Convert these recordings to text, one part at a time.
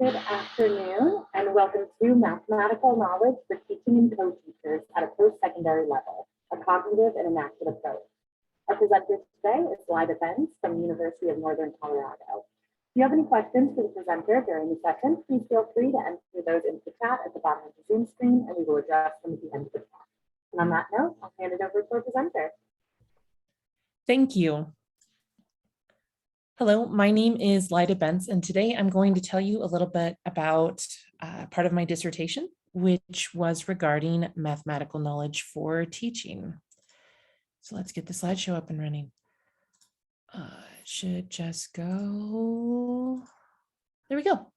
Good afternoon and welcome to Mathematical Knowledge for Teaching and Co-Teachers at a Post-Secondary Level, a cognitive and enacted approach. Our presenter today is Lida Bentz from the University of Northern Colorado. If you have any questions for the presenter during the session, please feel free to enter those into the chat at the bottom of the Zoom screen and we will address them at the end of the talk. And on that note, I'll hand it over to our presenter. Thank you. Hello, my name is Lida Bentz, and today I'm going to tell you a little bit about part of my dissertation, which was regarding mathematical knowledge for teaching. So let's get the slideshow up and running. It should just go. There we go. All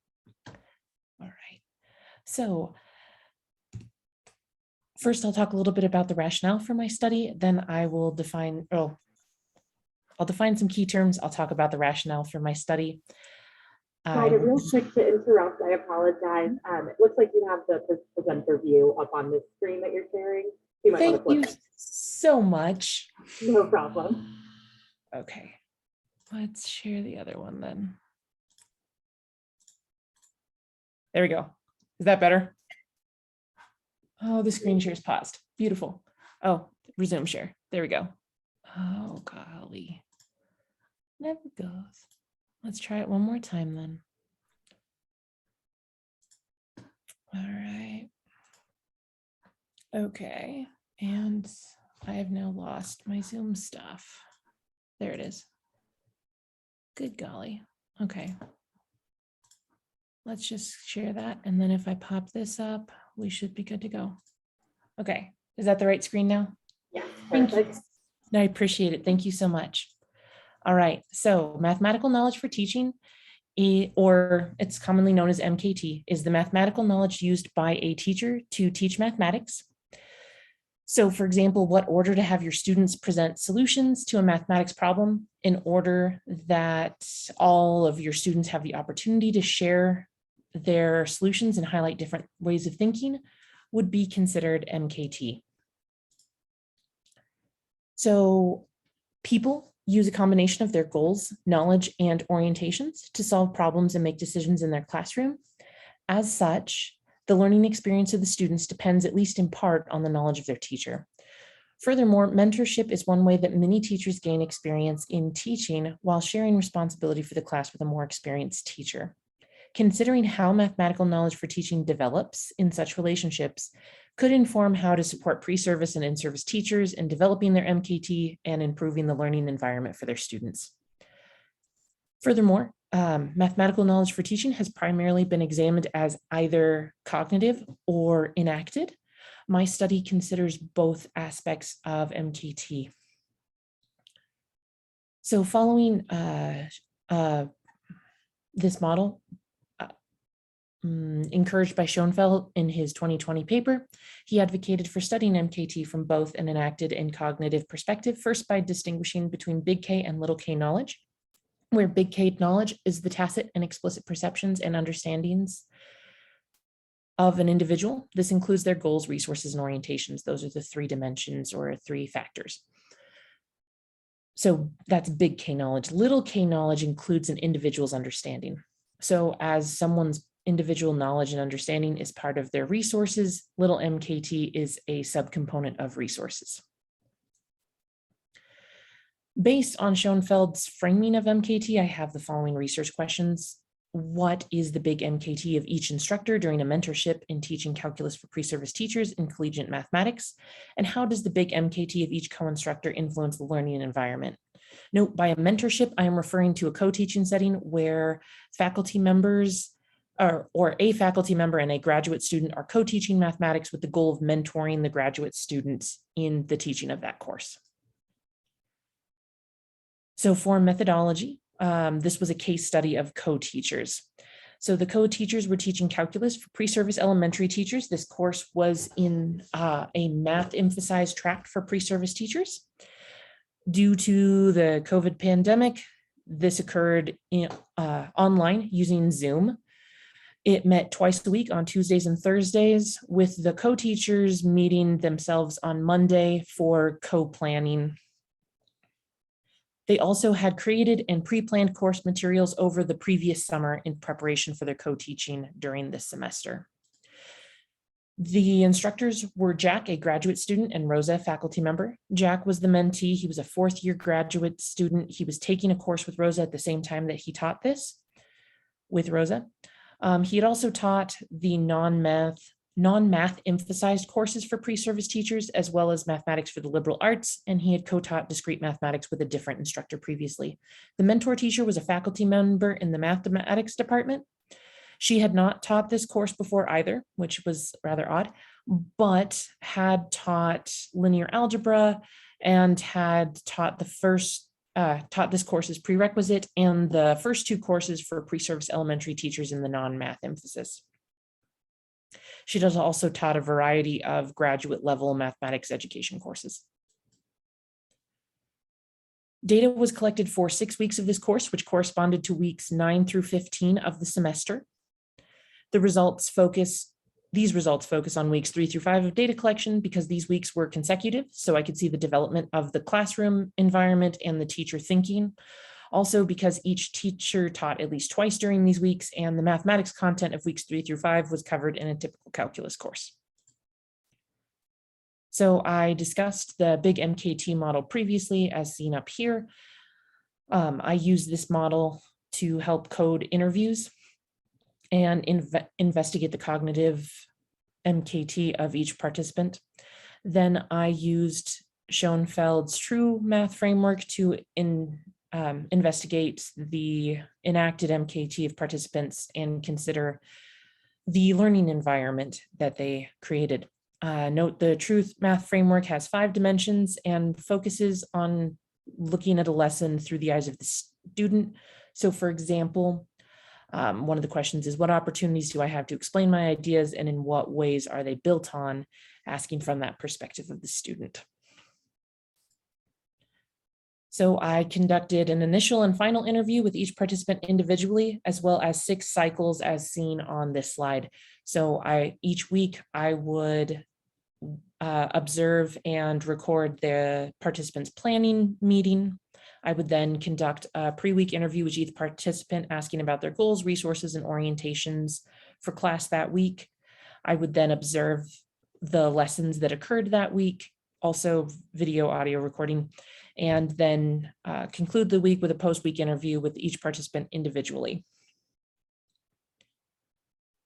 right. So first, I'll talk a little bit about the rationale for my study. Then I will define, I'll define some key terms. I'll talk about the rationale for my study. Lida, real quick to interrupt, I apologize. It looks like you have the presenter view up on the screen that you're sharing. Thank you so much. No problem. Okay, let's share the other one then. There we go. Is that better? Oh, the screen share's paused. Beautiful. Oh, resume share. There we go. Oh, golly. Never goes. Let's try it one more time then. All right. Okay. And I have now lost my Zoom stuff. There it is. Good golly. Okay. Let's just share that. And then if I pop this up, we should be good to go. Okay. Is that the right screen now? Yeah. Thank you. I appreciate it. Thank you so much. All right. So mathematical knowledge for teaching, or it's commonly known as MKT, is the mathematical knowledge used by a teacher to teach mathematics. So for example, what order to have your students present solutions to a mathematics problem in order that all of your students have the opportunity to share their solutions and highlight different ways of thinking would be considered MKT. So people use a combination of their goals, knowledge, and orientations to solve problems and make decisions in their classroom. As such, the learning experience of the students depends at least in part on the knowledge of their teacher. Furthermore, mentorship is one way that many teachers gain experience in teaching while sharing responsibility for the class with a more experienced teacher. Considering how mathematical knowledge for teaching develops in such relationships could inform how to support pre-service and in-service teachers in developing their MKT and improving the learning environment for their students. Furthermore, mathematical knowledge for teaching has primarily been examined as either cognitive or enacted. My study considers both aspects of MKT. So following this model, encouraged by Schoenfeld in his 2020 paper, he advocated for studying MKT from both an enacted and cognitive perspective, first by distinguishing between big K and little k knowledge, where big K knowledge is the tacit and explicit perceptions and understandings of an individual. This includes their goals, resources, and orientations. Those are the three dimensions or three factors. So that's big K knowledge. Little k knowledge includes an individual's understanding. So as someone's individual knowledge and understanding is part of their resources, little MKT is a subcomponent of resources. Based on Schoenfeld's framing of MKT, I have the following research questions. What is the big MKT of each instructor during a mentorship in teaching calculus for pre-service teachers in collegiate mathematics? And how does the big MKT of each co-instructor influence the learning environment? Note, by a mentorship, I am referring to a co-teaching setting where faculty members or a faculty member and a graduate student are co-teaching mathematics with the goal of mentoring the graduate students in the teaching of that course. So for methodology, this was a case study of co-teachers. So the co-teachers were teaching calculus for pre-service elementary teachers. This course was in a math emphasized track for pre-service teachers. Due to the COVID pandemic, this occurred online using Zoom. It met twice a week on Tuesdays and Thursdays, with the co-teachers meeting themselves on Monday for co-planning They also had created and pre-planned course materials over the previous summer in preparation for their co-teaching during this semester. The instructors were Jack, a graduate student, and Rosa, a faculty member. Jack was the mentee. He was a fourth-year graduate student. He was taking a course with Rosa at the same time that he taught this with Rosa. He had also taught the non-math emphasized courses for pre-service teachers, as well as mathematics for the liberal arts, and he had co-taught discrete mathematics with a different instructor previously. The mentor teacher was a faculty member in the mathematics department. She had not taught this course before either, which was rather odd, but had taught linear algebra and had taught this course as prerequisite and the first two courses for pre-service elementary teachers in the non-math emphasis. She does also taught a variety of graduate level mathematics education courses. Data was collected for 6 weeks of this course, which corresponded to weeks 9 through 15 of the semester. These results focus on weeks 3 through 5 of data collection because these weeks were consecutive, so I could see the development of the classroom environment and the teacher thinking. Also because each teacher taught at least twice during these weeks, and the mathematics content of weeks 3 through 5 was covered in a typical calculus course. So I discussed the big MKT model previously as seen up here. I use this model to help code interviews and investigate the cognitive MKT of each participant. Then I used Schoenfeld's TRU Math framework to investigate the enacted MKT of participants and consider the learning environment that they created. Note the TRU Math framework has 5 dimensions and focuses on looking at a lesson through the eyes of the student. So for example, one of the questions is, what opportunities do I have to explain my ideas and in what ways are they built on, asking from that perspective of the student. So I conducted an initial and final interview with each participant individually, as well as 6 cycles as seen on this slide. So each week I would observe and record the participants' planning meeting. I would then conduct a pre-week interview with each participant asking about their goals, resources, and orientations for class that week. I would then observe the lessons that occurred that week, also video audio recording, and then conclude the week with a post-week interview with each participant individually.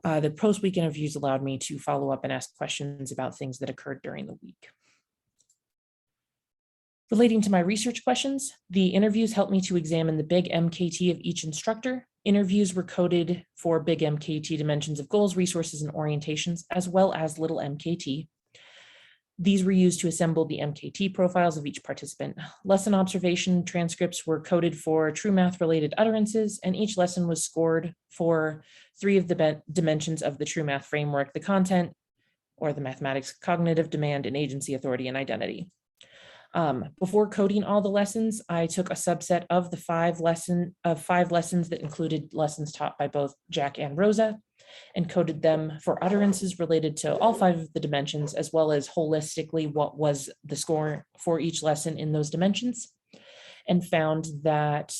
The post-week interviews allowed me to follow up and ask questions about things that occurred during the week. Relating to my research questions, the interviews helped me to examine the big MKT of each instructor. Interviews were coded for big MKT dimensions of goals, resources, and orientations, as well as little MKT. These were used to assemble the MKT profiles of each participant. Lesson observation transcripts were coded for TRU Math related utterances, and each lesson was scored for 3 of the dimensions of the TRU Math framework: the content, or the mathematics, cognitive demand, and agency, authority, and identity. Before coding all the lessons, I took a subset of the 5 lessons that included lessons taught by both Jack and Rosa, and coded them for utterances related to all 5 of the dimensions, as well as holistically what was the score for each lesson in those dimensions, and found that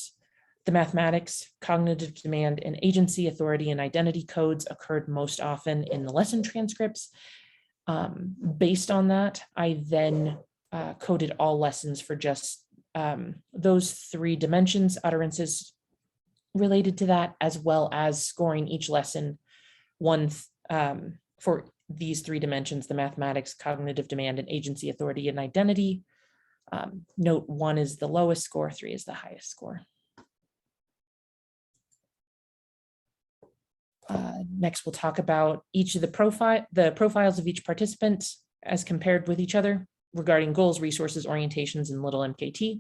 the mathematics, cognitive demand, and agency, authority, and identity codes occurred most often in the lesson transcripts. Based on that, I then coded all lessons for just those 3 dimensions, utterances related to that, as well as scoring each lesson one for these 3 dimensions: the mathematics, cognitive demand, and agency, authority, and identity. Note 1 is the lowest score, 3 is the highest score. Next, we'll talk about each of the profiles of each participant as compared with each other regarding goals, resources, orientations, and little MKT.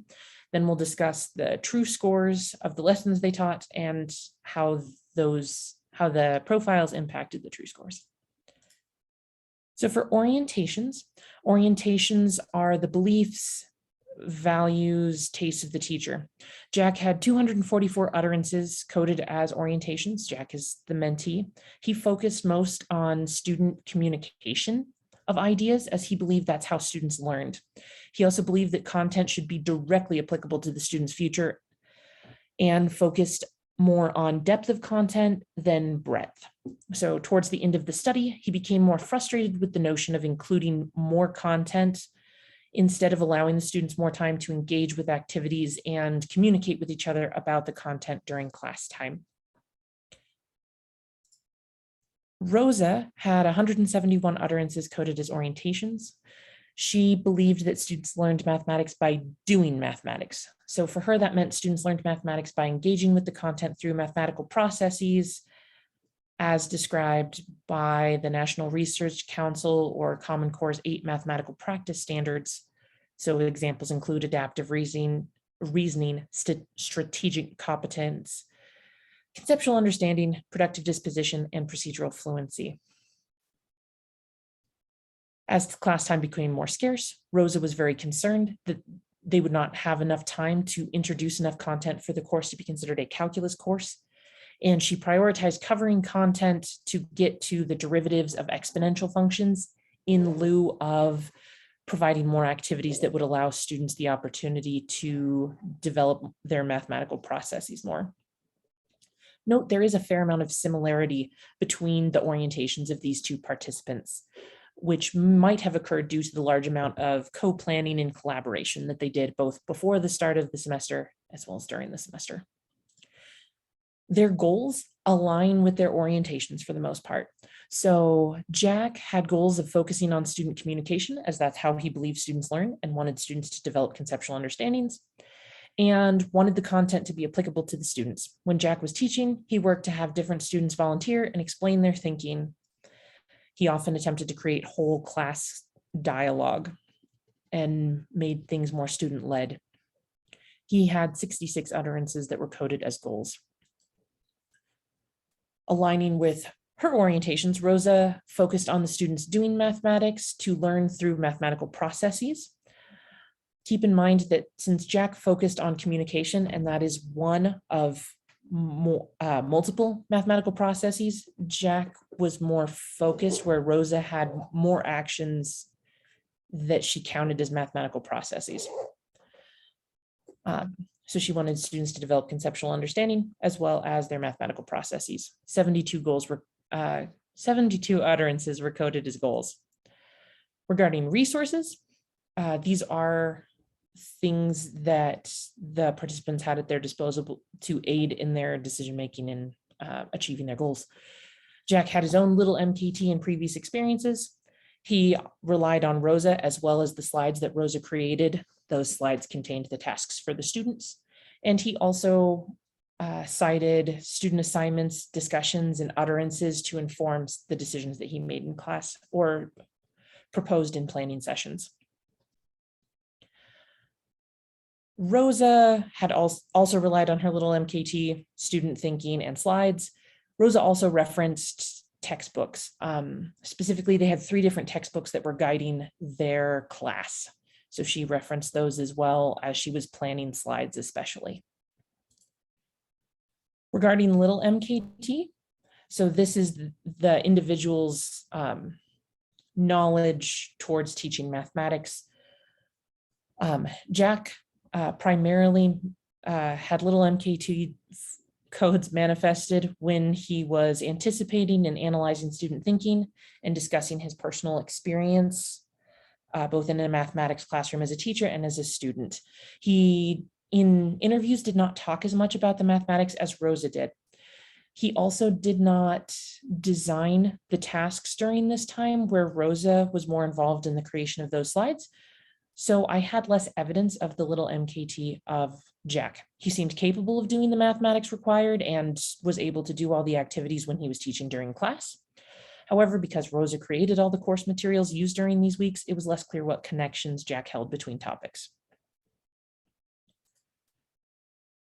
Then we'll discuss the true scores of the lessons they taught and how the profiles impacted the true scores. So for orientations are the beliefs, values, tastes of the teacher. Jack had 244 utterances coded as orientations. Jack is the mentee. He focused most on student communication, of ideas, as he believed that's how students learned. He also believed that content should be directly applicable to the student's future and focused more on depth of content than breadth. So towards the end of the study, he became more frustrated with the notion of including more content instead of allowing the students more time to engage with activities and communicate with each other about the content during class time. Rosa had 171 utterances coded as orientations. She believed that students learned mathematics by doing mathematics. So for her, that meant students learned mathematics by engaging with the content through mathematical processes as described by the National Research Council or Common Core's 8 mathematical practice standards. So examples include adaptive reasoning, strategic competence, conceptual understanding, productive disposition, and procedural fluency. As the class time became more scarce, Rosa was very concerned that they would not have enough time to introduce enough content for the course to be considered a calculus course. And she prioritized covering content to get to the derivatives of exponential functions in lieu of providing more activities that would allow students the opportunity to develop their mathematical processes more. Note, there is a fair amount of similarity between the orientations of these two participants, which might have occurred due to the large amount of co-planning and collaboration that they did both before the start of the semester as well as during the semester. Their goals align with their orientations for the most part. So Jack had goals of focusing on student communication, as that's how he believed students learn, and wanted students to develop conceptual understandings, and wanted the content to be applicable to the students. When Jack was teaching, he worked to have different students volunteer and explain their thinking. He often attempted to create whole class dialogue and made things more student-led. He had 66 utterances that were coded as goals. Aligning with her orientations, Rosa focused on the students doing mathematics to learn through mathematical processes. Keep in mind that since Jack focused on communication, and that is one of multiple mathematical processes, Jack was more focused, where Rosa had more actions that she counted as mathematical processes. So she wanted students to develop conceptual understanding as well as their mathematical processes. 72 utterances were coded as goals. Regarding resources, these are things that the participants had at their disposal to aid in their decision-making and achieving their goals. Jack had his own little MKT in previous experiences. He relied on Rosa as well as the slides that Rosa created. Those slides contained the tasks for the students. And he also cited student assignments, discussions, and utterances to inform the decisions that he made in class or proposed in planning sessions. Rosa had also relied on her little MKT, student thinking, and slides. Rosa also referenced textbooks. Specifically, they had 3 different textbooks that were guiding their class. So she referenced those as well as she was planning slides especially. Regarding little MKT, so this is the individual's knowledge towards teaching mathematics. Jack primarily had little MKT codes manifested when he was anticipating and analyzing student thinking and discussing his personal experience, both in a mathematics classroom as a teacher and as a student. He, in interviews, did not talk as much about the mathematics as Rosa did. He also did not design the tasks during this time, where Rosa was more involved in the creation of those slides. So I had less evidence of the little MKT of Jack. He seemed capable of doing the mathematics required and was able to do all the activities when he was teaching during class. However, because Rosa created all the course materials used during these weeks, it was less clear what connections Jack held between topics.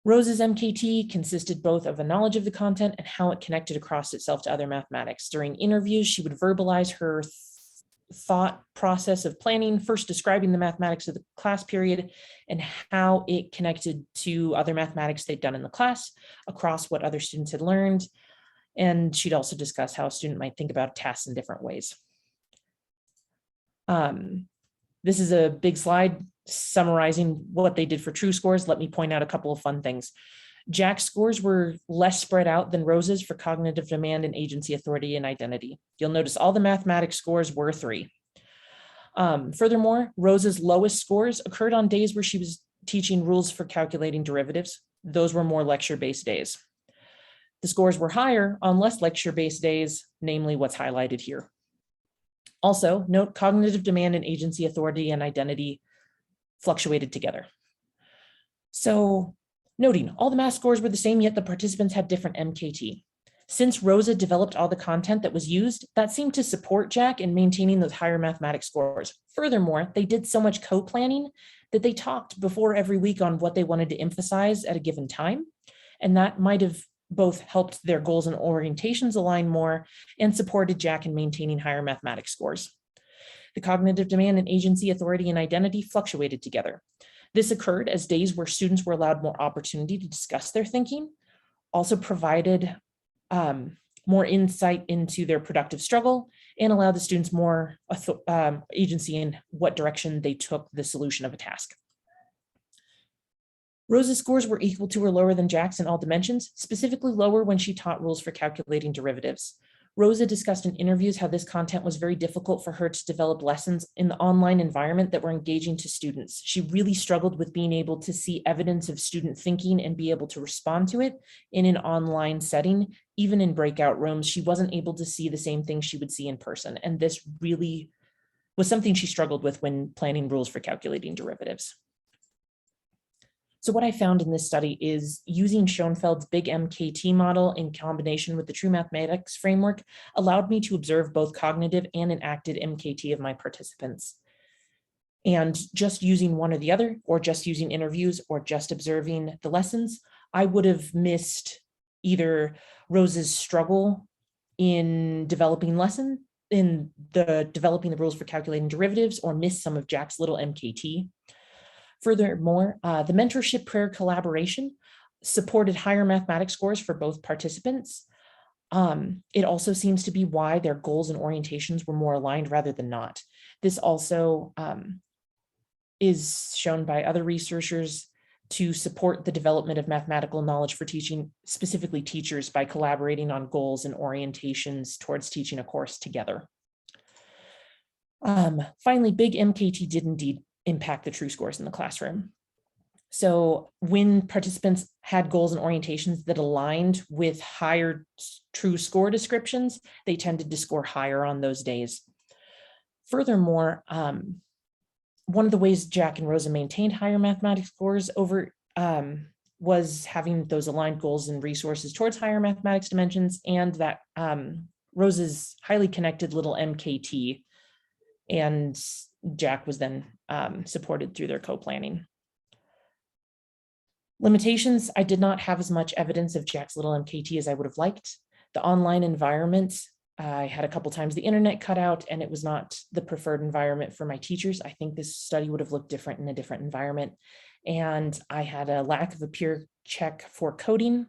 Rosa's MKT consisted both of a knowledge of the content and how it connected across itself to other mathematics. During interviews, she would verbalize her thought process of planning, first describing the mathematics of the class period and how it connected to other mathematics they'd done in the class across what other students had learned. And she'd also discuss how a student might think about tasks in different ways. This is a big slide summarizing what they did for TRU scores. Let me point out a couple of fun things. Jack's scores were less spread out than Rosa's for cognitive demand and agency, authority, and identity. You'll notice all the mathematics scores were 3. Furthermore, Rosa's lowest scores occurred on days where she was teaching rules for calculating derivatives. Those were more lecture-based days. The scores were higher on less lecture-based days, namely what's highlighted here. Also, note cognitive demand and agency, authority, and identity fluctuated together. So, noting all the math scores were the same, yet the participants had different MKT. Since Rosa developed all the content that was used, that seemed to support Jack in maintaining those higher mathematics scores. Furthermore, they did so much co-planning that they talked before every week on what they wanted to emphasize at a given time. And that might have both helped their goals and orientations align more and supported Jack in maintaining higher mathematics scores. The cognitive demand and agency, authority, and identity fluctuated together. This occurred as days where students were allowed more opportunity to discuss their thinking, also provided more insight into their productive struggle, and allowed the students more agency in what direction they took the solution of a task. Rosa's scores were equal to or lower than Jack's in all dimensions, specifically lower when she taught rules for calculating derivatives. Rosa discussed in interviews how this content was very difficult for her to develop lessons in the online environment that were engaging to students. She really struggled with being able to see evidence of student thinking and be able to respond to it in an online setting. Even in breakout rooms, she wasn't able to see the same things she would see in person. And this really was something she struggled with when planning rules for calculating derivatives. So what I found in this study is using Schoenfeld's big MKT model in combination with the TRU mathematics framework allowed me to observe both cognitive and enacted MKT of my participants. And just using one or the other, or just using interviews, or just observing the lessons, I would have missed either Rosa's struggle in developing developing the rules for calculating derivatives, or missed some of Jack's little MKT. Furthermore, the mentorship prayer collaboration supported higher mathematics scores for both participants. It also seems to be why their goals and orientations were more aligned rather than not. This also is shown by other researchers to support the development of mathematical knowledge for teaching, specifically teachers, by collaborating on goals and orientations towards teaching a course together. Finally, big MKT did indeed impact the TRU scores in the classroom. So when participants had goals and orientations that aligned with higher TRU score descriptions, they tended to score higher on those days. Furthermore, one of the ways Jack and Rosa maintained higher mathematics scores was having those aligned goals and resources towards higher mathematics dimensions, and that Rosa's highly connected little MKT, and Jack was then supported through their co-planning. Limitations: I did not have as much evidence of Jack's little MKT as I would have liked. The online environment, I had a couple times the internet cut out, and it was not the preferred environment for my teachers. I think this study would have looked different in a different environment. And I had a lack of a peer check for coding.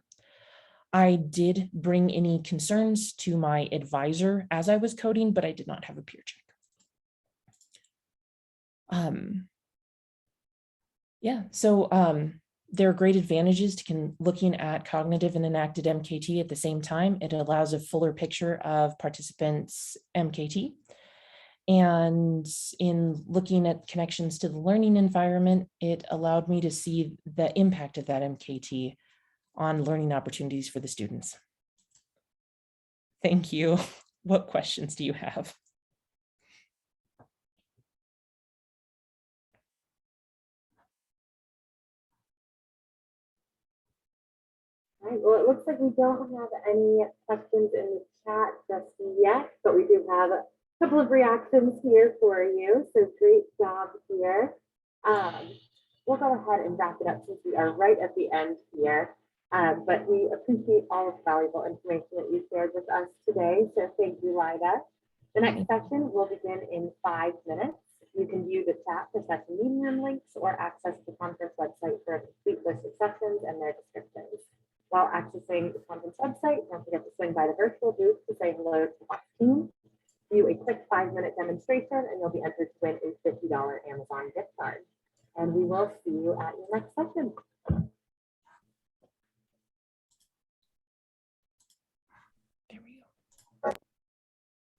I did bring any concerns to my advisor as I was coding, but I did not have a peer check. There are great advantages to looking at cognitive and enacted MKT at the same time. It allows a fuller picture of participants' MKT. And in looking at connections to the learning environment, it allowed me to see the impact of that MKT on learning opportunities for the students. Thank you. What questions do you have? All right, well, it looks like we don't have any questions in the chat just yet, but we do have a couple of reactions here for you. So great job here. We'll go ahead and wrap it up since we are right at the end here. But we appreciate all of the valuable information that you shared with us today. So thank you, Lida. The next session will begin in 5 minutes. You can view the chat for session meeting room links or access the conference website for a complete list of sessions and their descriptions. While accessing the conference website, don't forget to swing by the virtual booth to say hello to the team, view a quick 5-minute demonstration and you'll be entered to win a $50 Amazon gift card. And we will see you at your next session.